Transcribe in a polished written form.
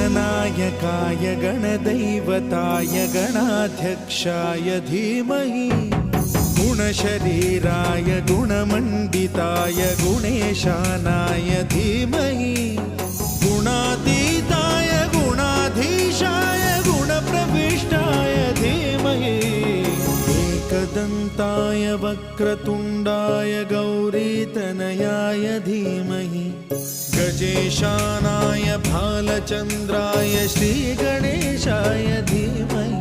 गणनायकाय गणदैवताय गणाध्यक्षाय धीमहि गुणशरीराय गुणमण्डिताय गुणेशानाय धीमहि गुणातीताय गुणाधीशाय गुणप्रविष्टाय धीमहि एकदन्ताय वक्रतुण्डाय गौरीतनयाय धीमहि गजेशानाय भालचन्द्राय श्रीगणेशाय धीमहि